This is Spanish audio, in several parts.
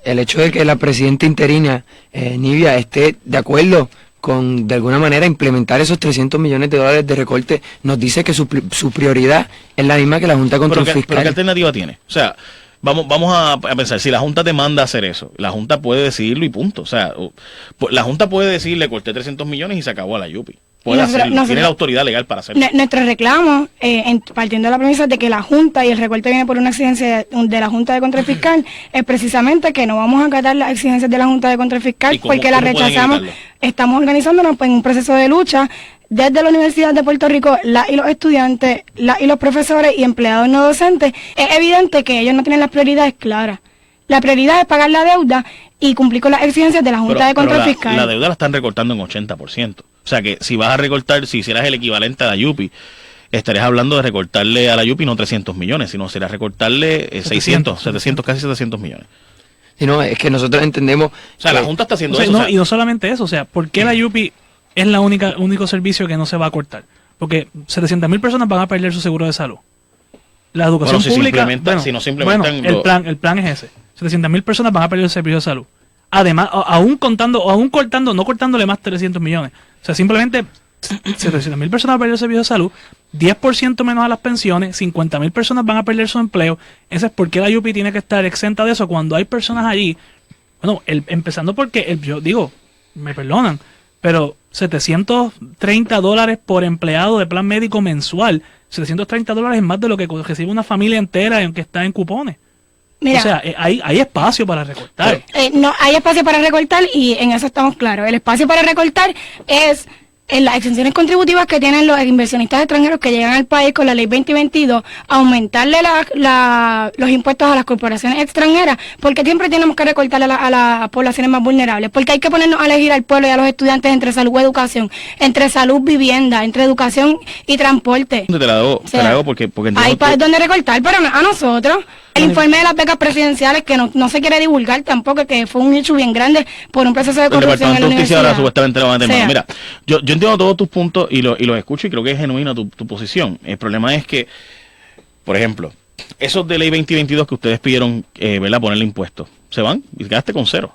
el hecho de que la presidenta interina, Nivia, esté de acuerdo con, de alguna manera, implementar esos $300 millones de recorte, nos dice que su prioridad es la misma que la Junta de Control Fiscal. ¿Pero qué alternativa tiene? O sea, vamos a pensar, si la Junta te manda a hacer eso, la Junta puede decidirlo y punto. O sea, la Junta puede decir, le corté 300 millones y se acabó a la Yupi. Puede hacerlo, tiene la autoridad legal para hacerlo. Nuestro reclamo, partiendo de la premisa de que la Junta y el recorte viene por una exigencia de la Junta de Control Fiscal, es precisamente que no vamos a acatar las exigencias de la Junta de Control Fiscal porque la rechazamos. Estamos organizándonos en un proceso de lucha desde la Universidad de Puerto Rico, y los estudiantes, y los profesores y empleados no docentes. Es evidente que ellos no tienen las prioridades claras. La prioridad es pagar la deuda y cumplir con las exigencias de la Junta de Control Fiscal. La deuda la están recortando en 80%. O sea que si vas a recortar, si hicieras el equivalente a la Yupi, estarías hablando de recortarle a la Yupi no 300 millones, sino sería recortarle 700, casi 700 millones. Si no, es que nosotros entendemos... O sea, la Junta está haciendo eso. Y no solamente eso, o sea, ¿por qué la Yupi es la único servicio que no se va a cortar? Porque 700,000 personas van a perder su seguro de salud. La educación pública... Si no se implementan... el plan es ese. 700,000 personas van a perder el servicio de salud. Además, no cortándole más 300 millones. O sea, simplemente 700,000 personas van a perder el servicio de salud, 10% menos a las pensiones, 50,000 personas van a perder su empleo. Eso es porque la Yupi tiene que estar exenta de eso cuando hay personas allí. Bueno, empezando porque, yo digo, me perdonan, pero $730 por empleado de plan médico mensual. $730 es más de lo que recibe una familia entera en que está en cupones. Mira, o sea, hay espacio para recortar. No, hay espacio para recortar y en eso estamos claros. El espacio para recortar es en las exenciones contributivas que tienen los inversionistas extranjeros que llegan al país con la ley 2022, aumentarle los impuestos a las corporaciones extranjeras, porque siempre tenemos que recortarle a las poblaciones más vulnerables, porque hay que ponernos a elegir al pueblo y a los estudiantes entre salud y educación, entre salud, vivienda, entre educación y transporte. Te la hago porque hay para donde recortar, pero no a nosotros. El informe de las becas presidenciales que no se quiere divulgar tampoco, que fue un hecho bien grande por un proceso de corrupción en la universidad. Ahora supuestamente lo van a terminar. Mira, yo entiendo todos tus puntos y los escucho y creo que es genuina tu posición. El problema es que, por ejemplo, esos de ley 2022 que ustedes pidieron, ¿verdad?, ponerle impuestos, se van y quedaste con cero.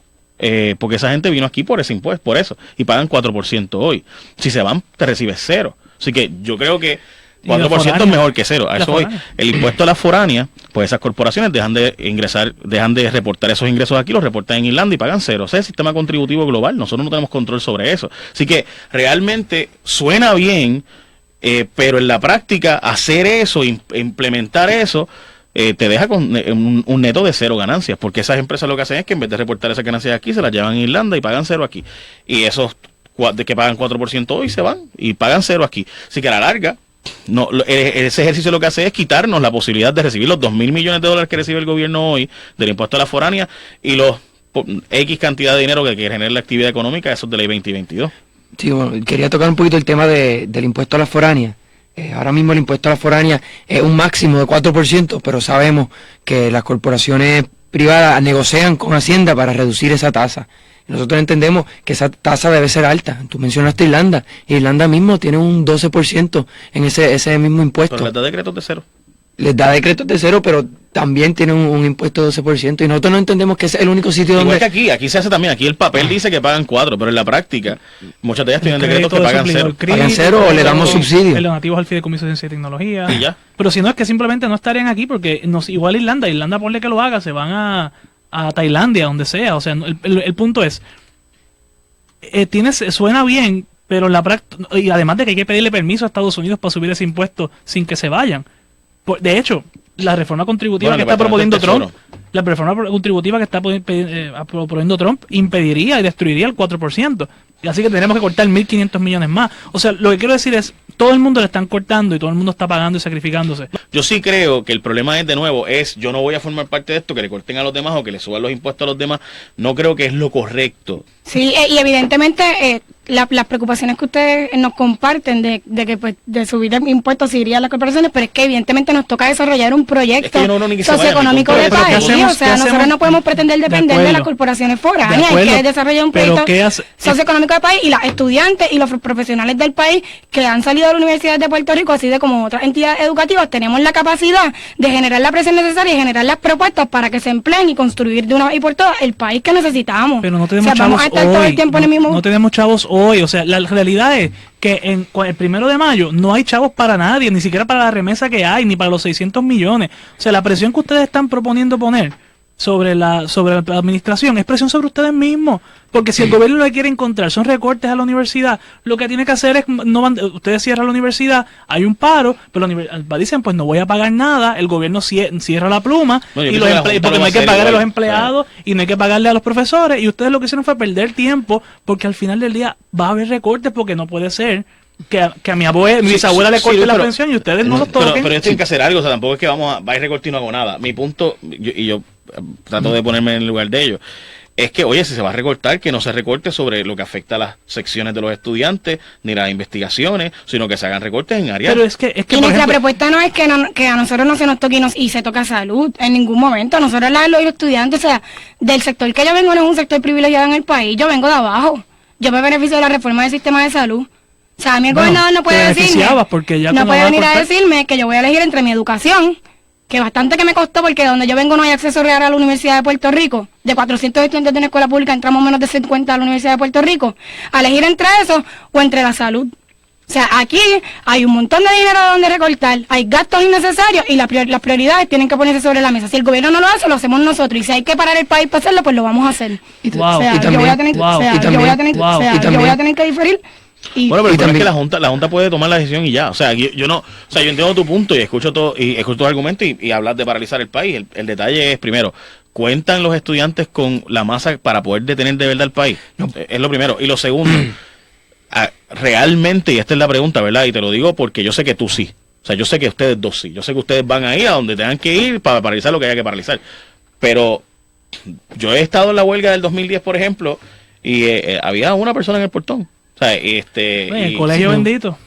Porque esa gente vino aquí por ese impuesto, por eso, y pagan 4% hoy. Si se van, te recibes cero. Así que yo creo que 4% es mejor que cero. A eso hoy, el impuesto a la foránea, pues esas corporaciones dejan de reportar esos ingresos aquí, los reportan en Irlanda y pagan cero. O sea, el sistema contributivo global, nosotros no tenemos control sobre eso. Así que realmente suena bien, pero en la práctica hacer eso, implementar eso, te deja con un neto de cero ganancias, porque esas empresas lo que hacen es que en vez de reportar esas ganancias aquí, se las llevan en Irlanda y pagan cero aquí. Y esos que pagan 4% hoy se van y pagan cero aquí. Así que a la larga, ese ejercicio lo que hace es quitarnos la posibilidad de recibir los $2,000 millones que recibe el gobierno hoy del impuesto a la foránea y los X cantidad de dinero que genera la actividad económica, esos de ley 2022. Sí, bueno, quería tocar un poquito el tema del impuesto a la foránea. Ahora mismo el impuesto a la foránea es un máximo de 4%, pero sabemos que las corporaciones privadas negocian con Hacienda para reducir esa tasa. Nosotros entendemos que esa tasa debe ser alta. Tú mencionaste Irlanda. Irlanda mismo tiene un 12% en ese mismo impuesto. Pero les da decretos de cero. Les da decretos de cero, pero también tiene un impuesto de 12%. Y nosotros no entendemos que ese es el único sitio donde... Igual que aquí se hace también. Aquí el papel dice que pagan 4, pero en la práctica muchas de ellas tienen decretos que pagan 0. ¿Pagan 0 o le damos subsidio? El donativo al Fideicomiso de Ciencia y Tecnología. Y ya. Pero si no, es que simplemente no estarían aquí porque igual Irlanda ponle que lo haga, se van a Tailandia, donde sea. O sea, el punto es... suena bien, pero en la práctica, y además de que hay que pedirle permiso a Estados Unidos para subir ese impuesto sin que se vayan. De hecho, la reforma contributiva que está proponiendo Trump, proponiendo Trump impediría y destruiría el 4%. Y así que tenemos que cortar 1.500 millones más. O sea, lo que quiero decir es, todo el mundo le están cortando y todo el mundo está pagando y sacrificándose. Yo sí creo que el problema es, de nuevo, yo no voy a formar parte de esto, que le corten a los demás o que le suban los impuestos a los demás. No creo que es lo correcto. Sí, y evidentemente las preocupaciones que ustedes nos comparten de que pues de subir impuestos iría a las corporaciones, pero es que evidentemente nos toca desarrollar un proyecto socioeconómico de país. O sea, nosotros no podemos pretender depender de las corporaciones foráneas, hay que desarrollar un proyecto socioeconómico de país, y las estudiantes y los profesionales del país que han salido de la Universidad de Puerto Rico, así de como otras entidades educativas, tenemos la capacidad de generar la presión necesaria y generar las propuestas para que se empleen y construir de una vez y por todas el país que necesitamos. Pero no tenemos chavos hoy. No tenemos chavos hoy. O sea, la realidad es que el 1 de mayo no hay chavos para nadie, ni siquiera para la remesa que hay, ni para los 600 millones. O sea, la presión que ustedes están proponiendo poner sobre la administración es presión sobre ustedes mismos, porque si el gobierno lo que quiere encontrar son recortes a la universidad, lo que tiene que hacer es, ustedes cierran la universidad, hay un paro, pero dicen pues no voy a pagar nada, el gobierno cierra la pluma, y porque no hay que pagarle a los empleados y no hay que pagarle a los profesores, y ustedes lo que hicieron fue perder tiempo, porque al final del día va a haber recortes, porque no puede ser que a mi bisabuela le corte la pensión y ustedes no los toquen. Pero ellos tienen que hacer algo, o sea, tampoco es que va a ir recorte y no hago nada. Mi punto, yo trato de ponerme en el lugar de ellos, es que, oye, si se va a recortar, que no se recorte sobre lo que afecta a las secciones de los estudiantes, ni las investigaciones, sino que se hagan recortes en áreas. Pero es que y nuestra propuesta no es que a nosotros no se nos toque y se toca salud en ningún momento. Nosotros los estudiantes, o sea, del sector que yo vengo no es un sector privilegiado en el país, yo vengo de abajo. Yo me beneficio de la reforma del sistema de salud. O sea, a mí el gobernador no puede decirme, no puede venir a decirme que yo voy a elegir entre mi educación, que bastante que me costó porque donde yo vengo no hay acceso real a la Universidad de Puerto Rico. De 400 estudiantes de una escuela pública entramos menos de 50 a la Universidad de Puerto Rico. A elegir entre eso o entre la salud. O sea, aquí hay un montón de dinero de donde recortar, hay gastos innecesarios y las prioridades tienen que ponerse sobre la mesa. Si el gobierno no lo hace, lo hacemos nosotros. Y si hay que parar el país para hacerlo, pues lo vamos a hacer. Yo voy a tener que diferir. Bueno, pero es que la junta puede tomar la decisión y ya, o sea, yo entiendo tu punto y escucho todo tu argumento y hablas de paralizar el país. El detalle es, primero, ¿cuentan los estudiantes con la masa para poder detener de verdad el país? No. Es lo primero. Y lo segundo, realmente, y esta es la pregunta, ¿verdad? Y te lo digo porque yo sé que tú sí. O sea, yo sé que ustedes dos sí. Yo sé que ustedes van a ir a donde tengan que ir para paralizar lo que haya que paralizar. Pero yo he estado en la huelga del 2010, por ejemplo, y había una persona en el portón. O sea, el colegio bendito.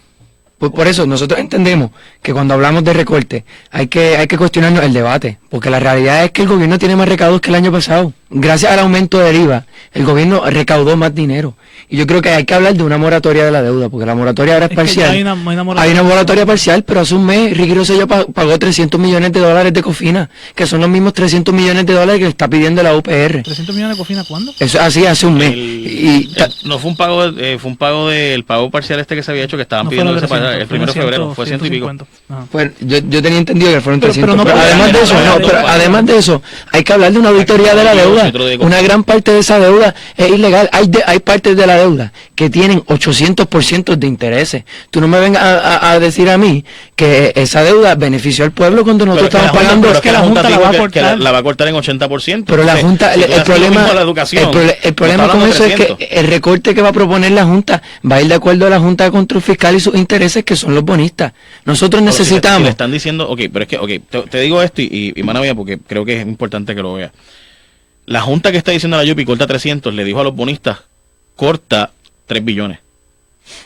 Por eso nosotros entendemos que cuando hablamos de recorte hay que cuestionarnos el debate, porque la realidad es que el gobierno tiene más recaudos que el año pasado. Gracias al aumento del IVA, el gobierno recaudó más dinero. Y yo creo que hay que hablar de una moratoria de la deuda, porque la moratoria ahora es parcial. Hay una moratoria parcial, pero hace un mes Ricky Rosselló pagó 300 millones de dólares de Cofina, que son los mismos 300 millones de dólares que le está pidiendo la UPR. ¿300 millones de Cofina cuándo? Eso así hace un mes. No fue un pago del pago parcial este que se había hecho, que estaban pidiendo ese pago el 1 de febrero, fue 100 y pico. Pues yo tenía entendido que fueron 300, pero además de eso, hay que hablar de una auditoría de la deuda. Una gran parte de esa deuda es ilegal. Hay partes de la deuda que tienen 800% de intereses. Tú no me vengas a decir a mí que esa deuda benefició al pueblo cuando nosotros estamos pagando. Es que la Junta la va a cortar. La va a cortar en 80%. Pero la Junta, el problema con eso es que el recorte que va a proponer la Junta va a ir de acuerdo a la Junta de Control Fiscal y sus intereses, que son los bonistas. Nosotros necesitamos... Si le están diciendo, pero es que, te digo esto y mano mía, porque creo que es importante que lo veas. La Junta que está diciendo a la Yupi corta 300, le dijo a los bonistas, corta 3 billones.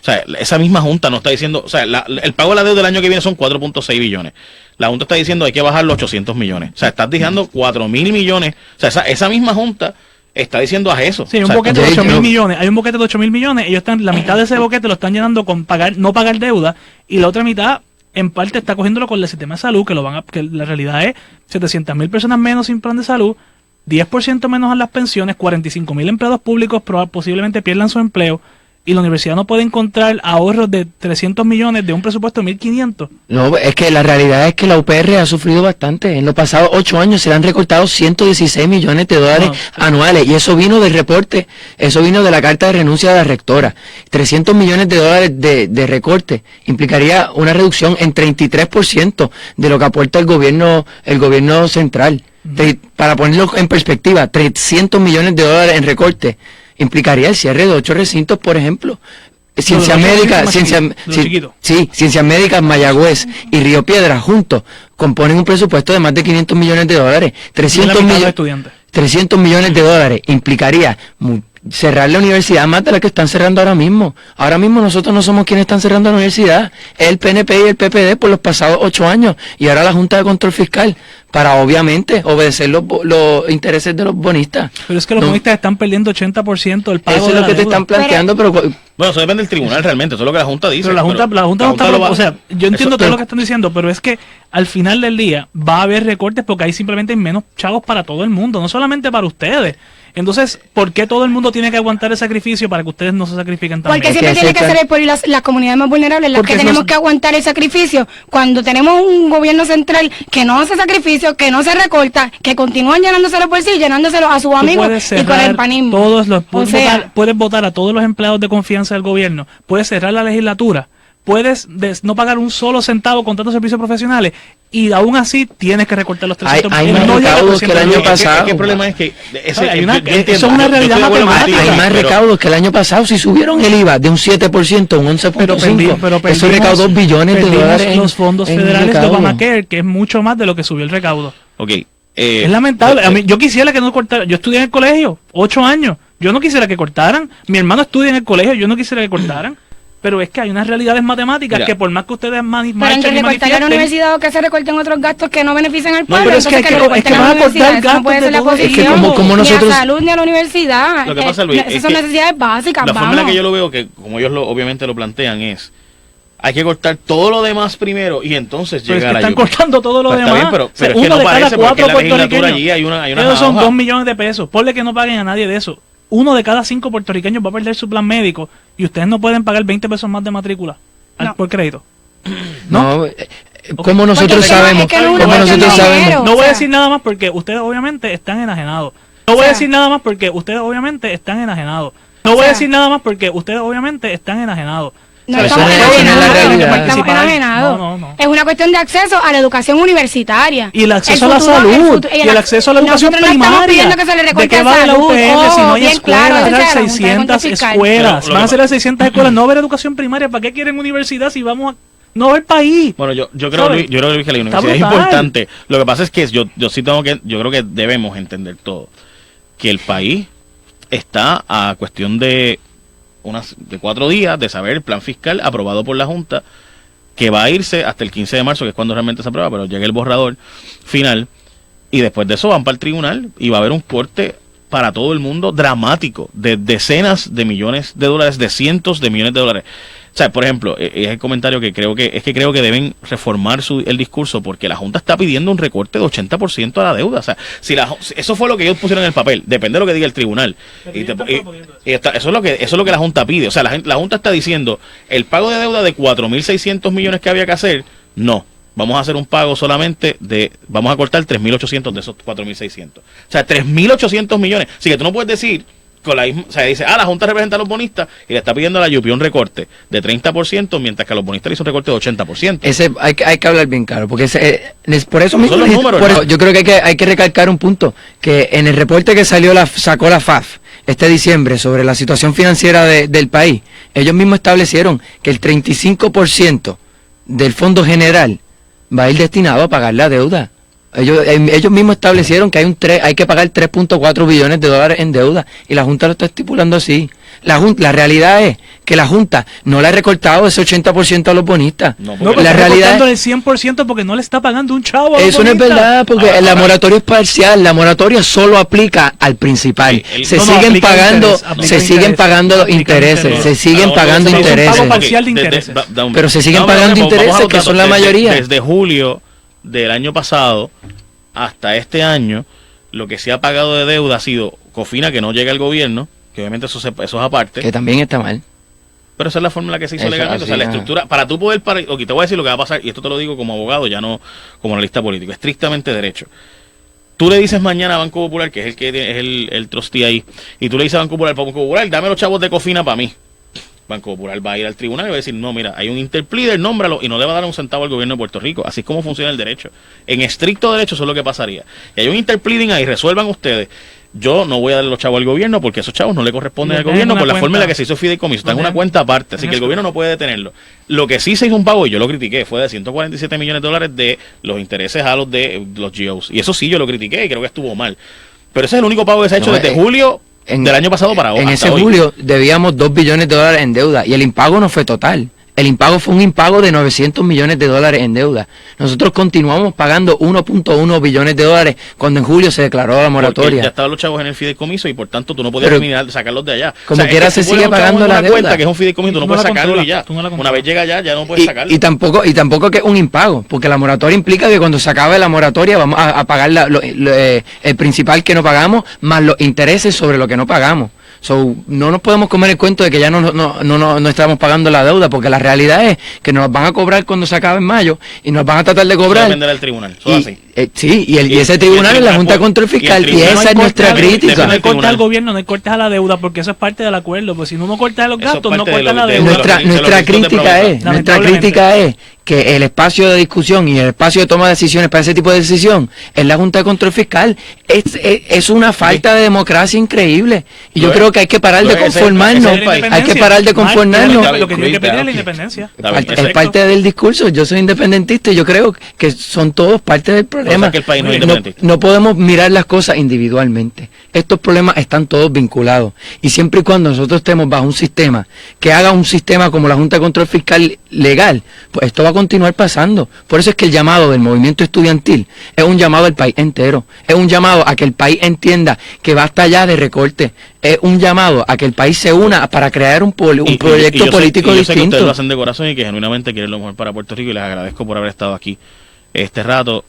O sea, esa misma Junta no está diciendo, o sea, el pago de la deuda del año que viene son 4.6 billones. La Junta está diciendo hay que bajar los 800 millones. O sea, estás dejando 4.000 millones. O sea, esa misma Junta está diciendo a eso. Sí, hay un boquete de 8.000 millones. Hay un boquete de 8.000 millones. Ellos están, la mitad de ese boquete lo están llenando con no pagar deuda, y la otra mitad en parte está cogiéndolo con el sistema de salud, que la realidad es 700.000 personas menos sin plan de salud, 10% menos a las pensiones, 45.000 empleados públicos posiblemente pierdan su empleo, y la universidad no puede encontrar ahorros de 300 millones de un presupuesto de 1.500. No, es que la realidad es que la UPR ha sufrido bastante. En los pasados 8 años se le han recortado 116 millones de dólares anuales, y eso vino del reporte, eso vino de la carta de renuncia de la rectora. 300 millones de dólares de recorte implicaría una reducción en 33% de lo que aporta el gobierno central. Para ponerlo en perspectiva, 300 millones de dólares en recorte implicaría el cierre de 8 recintos, por ejemplo. Ciencias Médicas, Mayagüez y Río Piedras juntos componen un presupuesto de más de 500 millones de dólares. 300 millones de dólares implicaría cerrar la universidad más de la que están cerrando ahora mismo. Ahora mismo nosotros no somos quienes están cerrando la universidad, es el PNP y el PPD por los pasados 8 años y ahora la Junta de Control Fiscal para obviamente obedecer los intereses de los bonistas. Pero es que los bonistas están perdiendo 80% del pago. Eso es lo que te están planteando, pero bueno, eso depende del tribunal realmente, eso es lo que la Junta dice. Pero la Junta no está, o sea, yo entiendo todo lo que están diciendo, pero es que al final del día va a haber recortes porque hay simplemente menos chavos para todo el mundo, no solamente para ustedes. Entonces, ¿por qué todo el mundo tiene que aguantar el sacrificio para que ustedes no se sacrifiquen también? Porque siempre tiene que ser por las comunidades más vulnerables las que tenemos que aguantar el sacrificio. Cuando tenemos un gobierno central que no hace sacrificio, que no se recorta, que continúan llenándose los bolsillos, llenándoselos a sus amigos y con el panismo. Puedes votar a todos los empleados de confianza del gobierno, puedes cerrar la legislatura, puedes no pagar un solo centavo con tantos servicios profesionales y aún así tienes que recortar los 300 hay más recaudos que el año pasado. El problema es que eso es una realidad matemática. Hay más recaudos que el año pasado. Si subieron el IVA de un 7% a un 11.5%, eso recaudó billones de dólares. Los fondos federales de Obamacare, que es mucho más de lo que subió el recaudo. Es lamentable. A mí, yo quisiera que no cortaran. Yo estudié en el colegio 8 años. Yo no quisiera que cortaran. Mi hermano estudia en el colegio. Yo no quisiera que cortaran. Pero es que hay unas realidades matemáticas que por más que ustedes manifiesten recortar a la universidad o que se recorten otros gastos que no benefician al pueblo, pero es que van a cortar gastos, no puede ser la posición, ni a salud ni a la universidad. Lo que pasa, Luis, esas son necesidades básicas. La forma en la que yo lo veo, que como ellos obviamente lo plantean, es hay que cortar todo lo demás primero y entonces llegar a están cortando todo lo demás. Está bien, pero es que no parece porque en la legislatura allí hay una esos son 2 millones de pesos. Ponle que no paguen a nadie de eso. 1 de cada 5 puertorriqueños va a perder su plan médico y ustedes no pueden pagar 20 pesos más de matrícula por crédito. No, como nosotros sabemos. No voy a decir nada más porque ustedes obviamente están enajenados. No voy a decir nada más porque ustedes obviamente están enajenados. No voy a decir nada más porque ustedes obviamente están enajenados. No estamos enajenados. Es una cuestión de acceso a la educación universitaria. Y el acceso a la salud. Y el acceso a la educación primaria. ¿De qué va la UPR si no hay escuelas? Van a ser 600 escuelas. Van a ser 600 escuelas. No haber educación primaria. ¿Para qué quieren universidad si vamos a no ver país? Bueno, yo creo que la universidad es importante. Lo que pasa es que yo creo que debemos entender todo. Que el país está a cuestión de 4 días de saber el plan fiscal aprobado por la Junta, que va a irse hasta el 15 de marzo, que es cuando realmente se aprueba, pero llega el borrador final, y después de eso van para el tribunal, y va a haber un corte para todo el mundo dramático, de decenas de millones de dólares, de cientos de millones de dólares. O sea, por ejemplo, es el comentario que creo que deben reformar el discurso, porque la Junta está pidiendo un recorte de 80% a la deuda. O sea, eso fue lo que ellos pusieron en el papel, depende de lo que diga el tribunal. Eso es lo que la Junta pide. O sea, la Junta está diciendo, el pago de deuda de 4.600 millones que había que hacer, no. Vamos a hacer un pago solamente vamos a cortar 3.800 de esos 4.600. O sea, 3.800 millones. Así que tú no puedes decir, dice, la Junta representa a los bonistas y le está pidiendo a la UPI un recorte de 30%, mientras que a los bonistas le hizo un recorte de 80%. Hay que hablar bien claro, porque por eso mismo, son los números, yo creo que hay que recalcar un punto, que en el reporte que sacó la FAF este diciembre sobre la situación financiera del país, ellos mismos establecieron que el 35% del fondo general va a ir destinado a pagar la deuda. Ellos mismos establecieron que hay que pagar 3.4 billones de dólares en deuda y la Junta lo está estipulando así. La realidad es que la Junta no le ha recortado ese 80% a los bonistas. La realidad es el 100% porque no le está pagando un chavo a los eso no es verdad, porque la moratoria es parcial. La moratoria solo aplica al principal. Se siguen pagando intereses. Se siguen pagando intereses. Pero se siguen pagando intereses, que son la mayoría. Desde julio del año pasado hasta este año, lo que se ha pagado de deuda ha sido Cofina, que no llega al gobierno, que obviamente eso es aparte. Que también está mal. Pero esa es la forma en la que se hizo legalmente. O sea, la estructura, para tú poder, te voy a decir lo que va a pasar, y esto te lo digo como abogado, ya no como analista político, estrictamente derecho. Tú le dices mañana a Banco Popular, que es el trustee ahí, y tú le dices a Banco Popular, dame los chavos de Cofina para mí. Banco Popular va a ir al tribunal y va a decir, no, mira, hay un interpleader, nómbralo, y no le va a dar un centavo al gobierno de Puerto Rico. Así es como funciona el derecho. En estricto derecho eso es lo que pasaría. Y hay un interpleading ahí, resuelvan ustedes. Yo no voy a darle los chavos al gobierno porque esos chavos no le corresponden al gobierno por la forma en la que se hizo fideicomiso. Está en una cuenta aparte, así que el gobierno no puede detenerlo. Lo que sí se hizo un pago, y yo lo critiqué, fue de 147 millones de dólares de los intereses a los de los GOs. Y eso sí yo lo critiqué y creo que estuvo mal. Pero ese es el único pago que se ha hecho desde julio del año pasado para ahora. En ese julio debíamos $2 billones en deuda y el impago no fue total. El impago fue un impago de $900 millones en deuda. Nosotros continuamos pagando $1.1 billones cuando en julio se declaró la moratoria. Porque ya estaban los chavos en el fideicomiso y por tanto tú no podías sacarlos de allá. Como quiera se sigue pagando la deuda. Cuenta que es un fideicomiso, tú no puedes sacarlo y ya. Una vez llega allá, ya no puedes sacarlo. Y tampoco que es un impago, porque la moratoria implica que cuando se acabe la moratoria vamos a pagar el principal que no pagamos más los intereses sobre lo que no pagamos. No nos podemos comer el cuento de que ya no estamos pagando la deuda, porque la realidad es que nos van a cobrar cuando se acabe en mayo y nos van a tratar de cobrar. Eso depende del tribunal. Sí, y ese tribunal es la Junta de Control Fiscal y esa es nuestra crítica. No hay cortes al gobierno, no hay cortes a la deuda, porque eso es parte del acuerdo. Pues si no cortas los gastos, no cortas la deuda. Nuestra crítica es que el espacio de discusión y el espacio de toma de decisiones para ese tipo de decisión es la Junta de Control Fiscal. Es una falta de democracia increíble. Y yo creo que hay que parar de conformarnos. Hay que parar de conformarnos. Lo que tiene que pedir es la independencia. Es parte del discurso. Yo soy independentista y yo creo que son todos parte del problema. No podemos mirar las cosas individualmente. Estos problemas están todos vinculados. Y siempre y cuando nosotros estemos bajo un sistema que haga un sistema como la Junta de Control Fiscal legal, pues esto va a continuar pasando. Por eso es que el llamado del movimiento estudiantil es un llamado al país entero. Es un llamado a que el país entienda que basta ya de recorte. Es un llamado a que el país se una para crear un proyecto político distinto. Yo sé que ustedes lo hacen de corazón y que genuinamente quieren lo mejor para Puerto Rico y les agradezco por haber estado aquí este rato.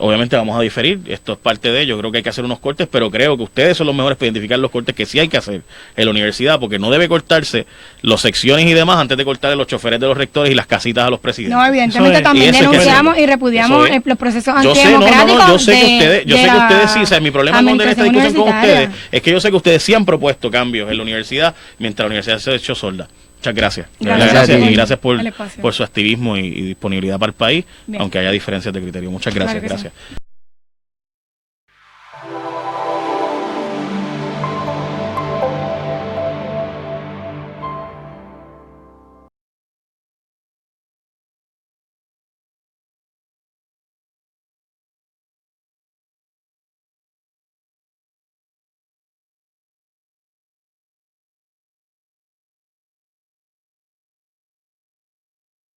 Obviamente vamos a diferir, esto es parte de ello, creo que hay que hacer unos cortes, pero creo que ustedes son los mejores para identificar los cortes que sí hay que hacer en la universidad, porque no debe cortarse los secciones y demás antes de cortarle los choferes de los rectores y las casitas a los presidentes. No, evidentemente también denunciamos y repudiamos los procesos antidemocráticos. Yo sé que ustedes sí, o sea, mi problema con esta discusión con ustedes es que yo sé que ustedes sí han propuesto cambios en la universidad mientras la universidad se ha hecho sorda. Muchas gracias. Gracias por su activismo y disponibilidad para el país, aunque haya diferencias de criterio. Muchas gracias.